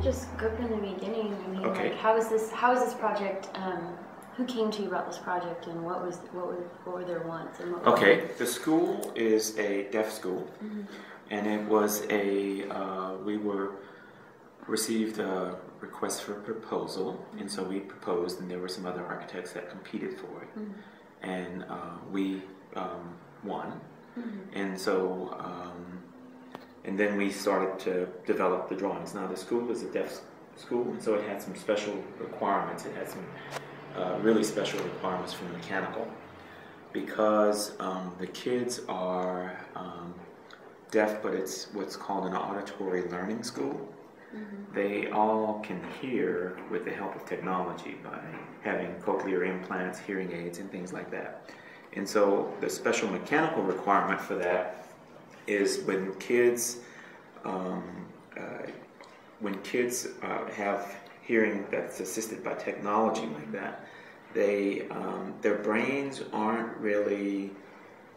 just go from the beginning. I mean, Okay. like, how is this project? Who came to you about this project, and what were their wants? And what Okay, the school is a deaf school, and it was we received a request for a proposal, and so we proposed, and there were some other architects that competed for it, and we won, and so and then we started to develop the drawings. Now the school is a deaf school, and so it had some special requirements. It had some really special requirements for mechanical, because the kids are deaf, but it's what's called an auditory learning school. They all can hear with the help of technology by having cochlear implants, hearing aids, and things like that. And so the special mechanical requirement for that is when kids have hearing that's assisted by technology like that, their brains aren't really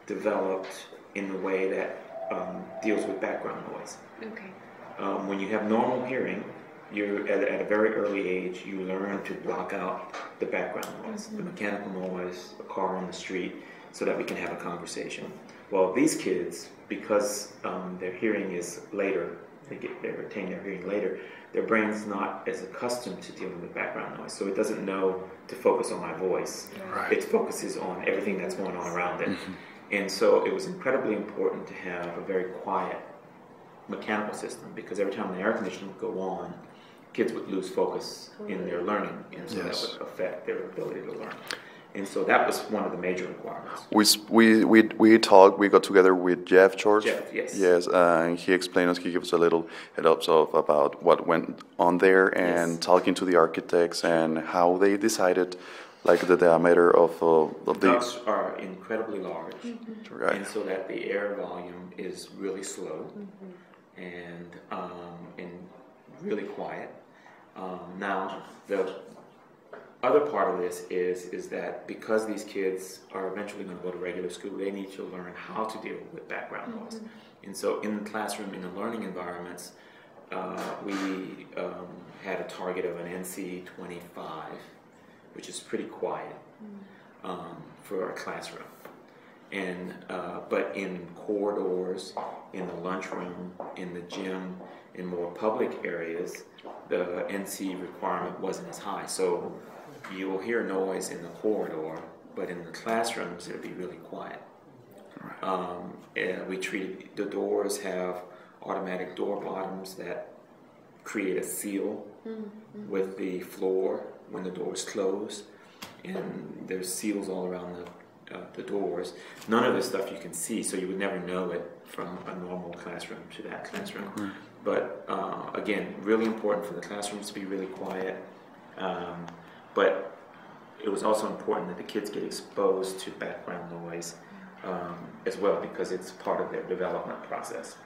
developed in the way that deals with background noise. Okay. When you have normal hearing, you're at a very early age, you learn to block out the background noise, the mechanical noise, a car on the street, so that we can have a conversation. Well, these kids, because their hearing is later, they retain their hearing later, their brain's not as accustomed to dealing with background noise, so it doesn't know to focus on my voice. Right. It focuses on everything that's going on around it. And so it was incredibly important to have a very quiet mechanical system, because every time the air conditioner would go on, kids would lose focus in their learning, and so that would affect their ability to learn. And so that was one of the major requirements. We got together with Jeff George. Jeff, yes. Yes, and he explained us, he gave us a little head up about what went on there, and talking to the architects and how they decided, like the diameter of the Ducts are incredibly large, right. and so that the air volume is really slow and really quiet. Now the other part of this is that because these kids are eventually going to go to regular school, they need to learn how to deal with background noise. And so in the classroom, in the learning environments, we had a target of an NC 25, which is pretty quiet for our classroom. And but in corridors, in the lunchroom, in the gym, in more public areas, the NC requirement wasn't as high. So you will hear noise in the corridor, but in the classrooms it'll be really quiet. We treat the doors have automatic door bottoms that create a seal with the floor when the door is closed, and there's seals all around the doors. None of this stuff you can see, so you would never know it from a normal classroom to that classroom. But again, really important for the classrooms to be really quiet. But it was also important that the kids get exposed to background noise as well, because it's part of their development process.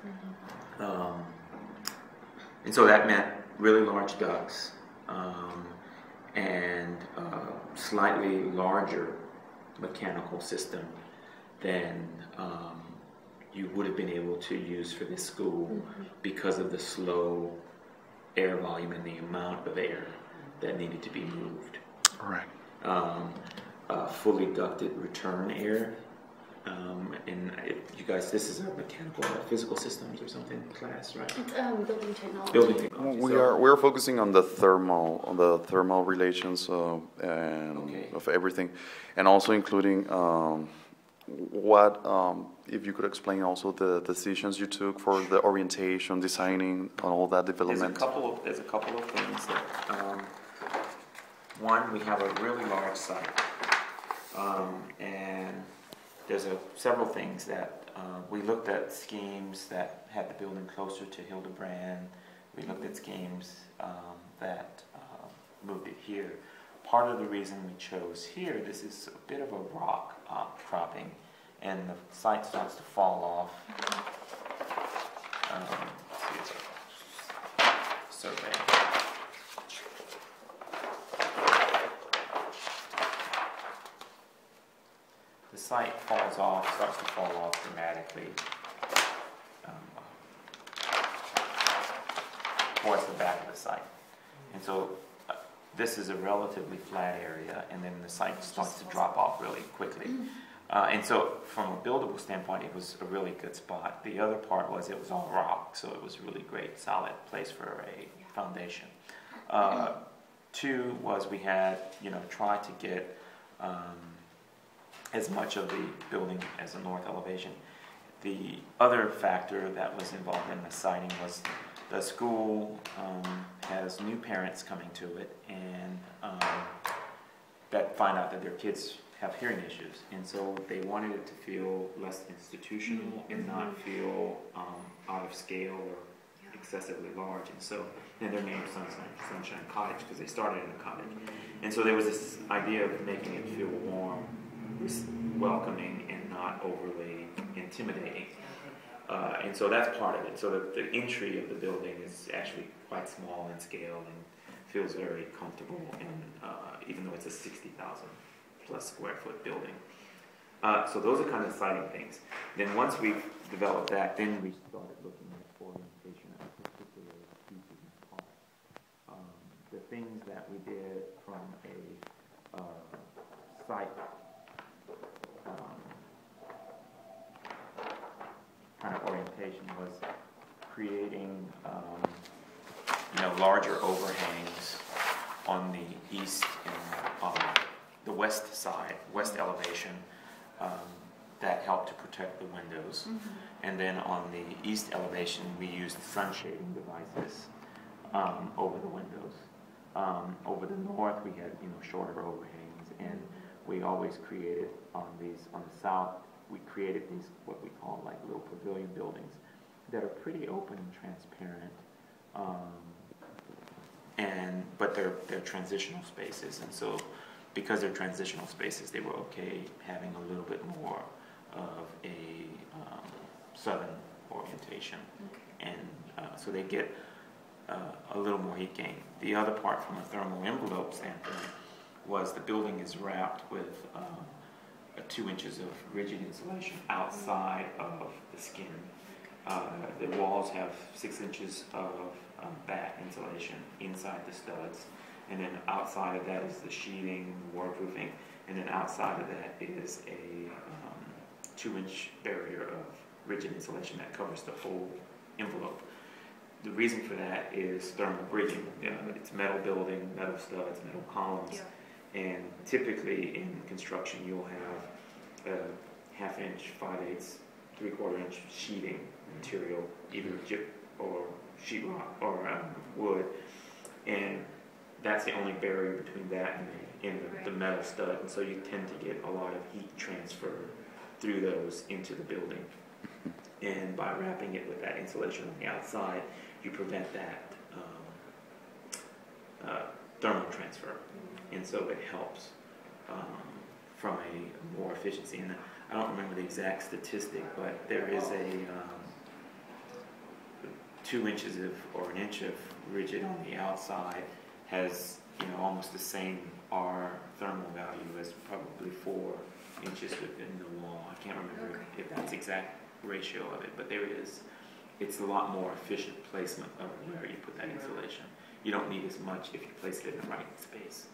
And so that meant really large ducts and slightly larger mechanical system than you would have been able to use for this school because of the slow air volume and the amount of air that needed to be moved. Right. Fully ducted return air. And you guys, this is a mechanical physical systems or something class, right? It's building technology. Building technology. We're focusing on the thermal relations of everything, and also including what if you could explain also the decisions you took for the orientation, designing, and all that development. There's a couple of things that. One, we have a really large site, and there's several things that we looked at schemes that had the building closer to Hildebrand. We looked at schemes that moved it here. Part of the reason we chose here, this is a bit of a rock outcropping, and the site starts to fall off. Let's see, survey. The site falls off, starts to fall off dramatically. towards the back of the site. And so this is a relatively flat area, and then the site starts to drop off really quickly. And so from a buildable standpoint, it was a really good spot. The other part was it was all rock, so it was a really great, solid place for a foundation. Two was we had, tried to get as much of the building as a north elevation. The other factor that was involved in the siting was the school has new parents coming to it, and that find out that their kids have hearing issues, and so they wanted it to feel less institutional and not feel out of scale or excessively large. And so then they're named Sunshine Cottage because they started in a cottage. And so there was this idea of making it feel warm, welcoming, and not overly intimidating. And so that's part of it. So the entry of the building is actually quite small in scale and feels very comfortable, and even though it's a 60,000 plus square foot building. So those are kind of exciting things. Then once we've developed that, then we started looking at orientation of particular pieces and parts. The things that we did from a site kind of orientation was creating larger overhangs on the east and the west side, west elevation, that helped to protect the windows. And then on the east elevation, we used sun shading devices over the windows. Over the north, we had shorter overhangs, and we always created on the south, we created these what we call like little pavilion buildings that are pretty open and transparent, but they're transitional spaces, and so because they're transitional spaces, they were okay having a little bit more of a southern orientation, and so they get a little more heat gain. The other part from a thermal envelope standpoint was the building is wrapped with 2 inches of rigid insulation outside of the skin. The walls have 6 inches of batt insulation inside the studs, and then outside of that is the sheathing, waterproofing, and then outside of that is a 2-inch barrier of rigid insulation that covers the whole envelope. The reason for that is thermal bridging. It's metal building, metal studs, metal columns, and typically in construction you'll have a 1/2 inch, 5/8, 3/4 inch sheeting material, either gyp or sheetrock or wood, and that's the only barrier between that and the metal stud, and so you tend to get a lot of heat transfer through those into the building. And by wrapping it with that insulation on the outside, you prevent that thermal transfer, and so it helps from a more efficiency. And I don't remember the exact statistic, but there is a 2 inches or 1 inch of rigid on the outside has almost the same R thermal value as probably 4 inches within the wall. I can't remember if that's the exact ratio of it, but there it is. It's a lot more efficient placement of where you put that insulation. You don't need as much if you place it in the right space.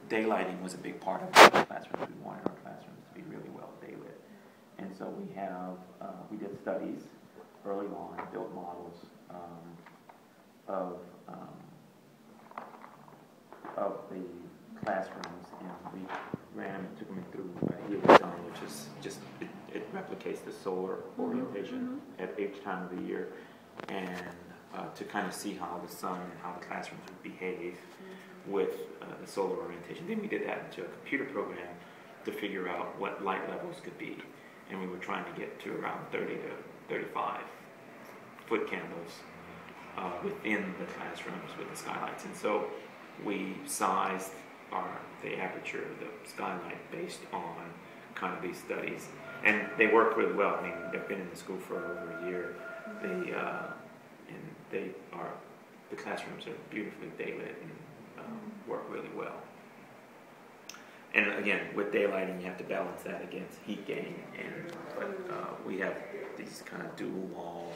Daylighting was a big part of our classrooms. We wanted our classrooms to be really well daylit. And so we did studies early on, built models of the classrooms, and we took them through a heliogram, which is just, it replicates the solar orientation at each time of the year, and to kind of see how the sun and how the classrooms would behave with the solar orientation. Then we did that into a computer program to figure out what light levels could be, and we were trying to get to around 30 to 35 foot candles within the classrooms with the skylights. And so we sized the aperture of the skylight based on kind of these studies, and they work really well. I mean, they've been in the school for over a year. The classrooms are beautifully daylit and work really well. And again, with daylighting, you have to balance that against heat gain. But we have the these kind of dual wall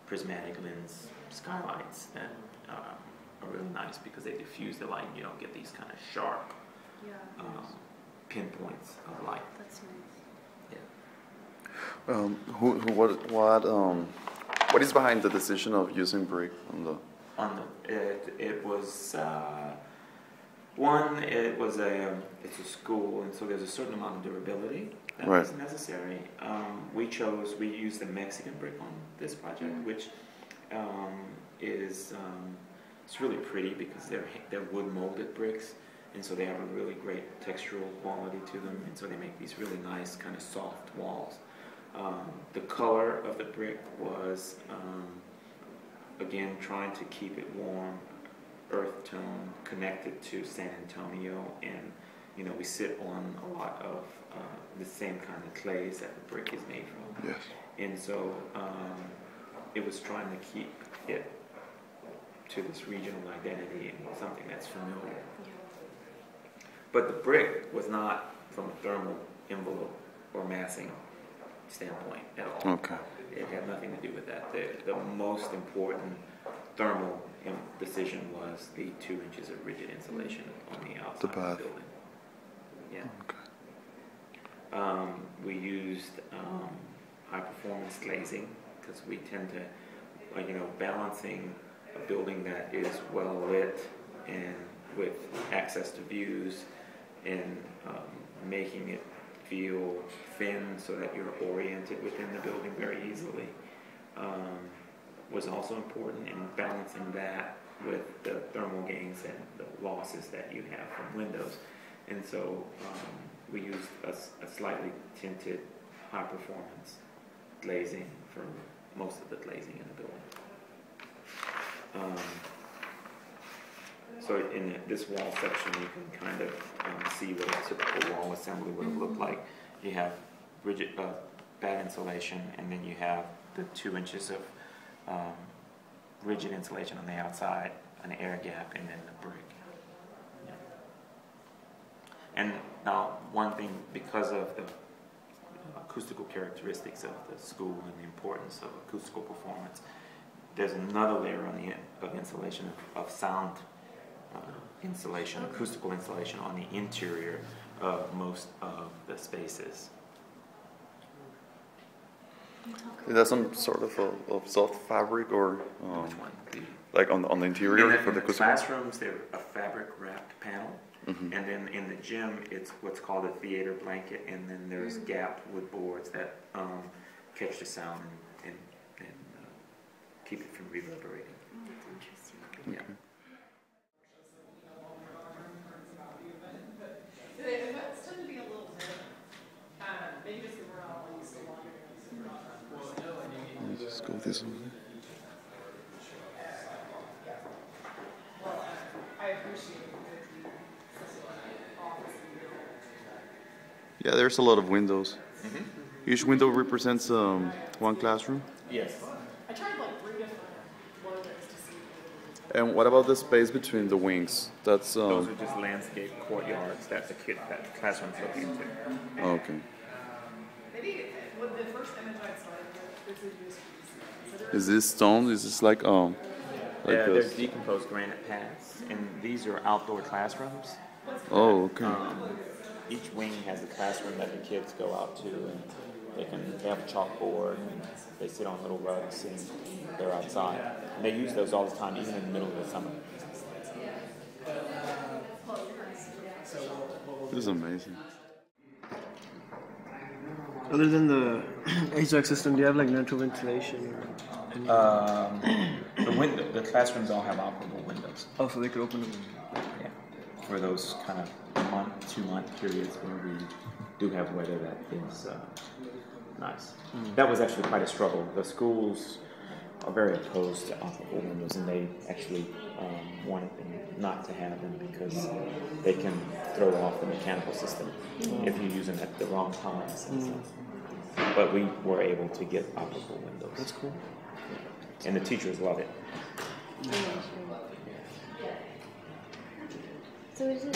prismatic lens skylights that are really nice because they diffuse the light and you don't get these kind of sharp pinpoints of light. That's Yeah. What is behind the decision of using brick on the? It was it's a school, and so there's a certain amount of durability that is necessary. We used the Mexican brick on this project, which is it's really pretty because they're wood molded bricks, and so they have a really great textural quality to them, and so they make these really nice kind of soft walls. The color of the brick was again trying to keep it warm, earth tone, connected to San Antonio, and we sit on a lot of the same kind of clays that the brick is made from. Yes. And so it was trying to keep it to this regional identity and something that's familiar. But the brick was not from a thermal envelope or massing standpoint at all. Okay. It had nothing to do with that. The most important thermal decision was the 2 inches of rigid insulation on the outside of the building. Yeah. Okay. We used high performance glazing because we tend to, balancing a building that is well lit and with access to views and making it feel thin so that you're oriented within the building very easily was also important, in balancing that with the thermal gains and the losses that you have from windows. And so we used a slightly tinted high performance glazing for most of the glazing in the building. So in this wall section, you can kind of see what a typical wall assembly would have looked like. You have rigid bad insulation, and then you have the 2 inches of rigid insulation on the outside, an air gap, and then the brick. Yeah. And now, one thing, because of the acoustical characteristics of the school and the importance of acoustical performance, there's another layer on of insulation of sound insulation, acoustical insulation on the interior of most of the spaces. Is that some sort of soft fabric or Which one? like on the interior for the acoustical? Classrooms, they're a fabric wrapped panel, and then in the gym, it's what's called a theater blanket, and then there's gapped wood boards that catch the sound and keep it from reverberating. Oh, that's interesting. Yeah. Okay. Events tend to be a little different. Maybe just because we're not all used to longer Let's just go this way. Well, I appreciate the office and building. Yeah, there's a lot of windows. Each window represents one classroom. Yes. I tried like 3 different logos to see. And what about the space between the wings? That's Those are just landscape courtyards that the classrooms look into. okay. Maybe with the first image I started with, this is used to consider. Is this stone? Is this like Yeah, this? there's decomposed granite pads, and these are outdoor classrooms. Oh, okay. Each wing has a classroom that the kids go out to, and they have a chalkboard, and they sit on little rugs, and they're outside. And they use those all the time, even in the middle of the summer. This is amazing. Other than the HVAC system, do you have like natural ventilation or anything? The classrooms all have operable windows. Oh, so they could open them. Yeah, for those kind of 2-month periods where we do have weather that is nice. That was actually quite a struggle. The schools are very opposed to operable windows, and they actually wanted them not to have them because they can throw off the mechanical system if you use them at the wrong times. But we were able to get operable windows. That's cool. And the teachers love it. So is it,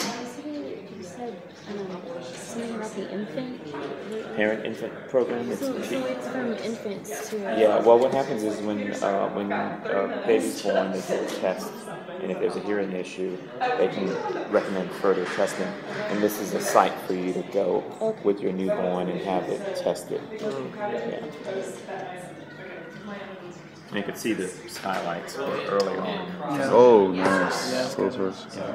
you said something about the infant? Parent-infant program. So it's from infants to... Yeah, well, what happens is when a baby's born, they do a test, and if there's a hearing issue, they can recommend further testing. And this is a site for you to go with your newborn and have it tested. Yeah. And you can see the skylights early on. Oh, nice. Those are. Yeah.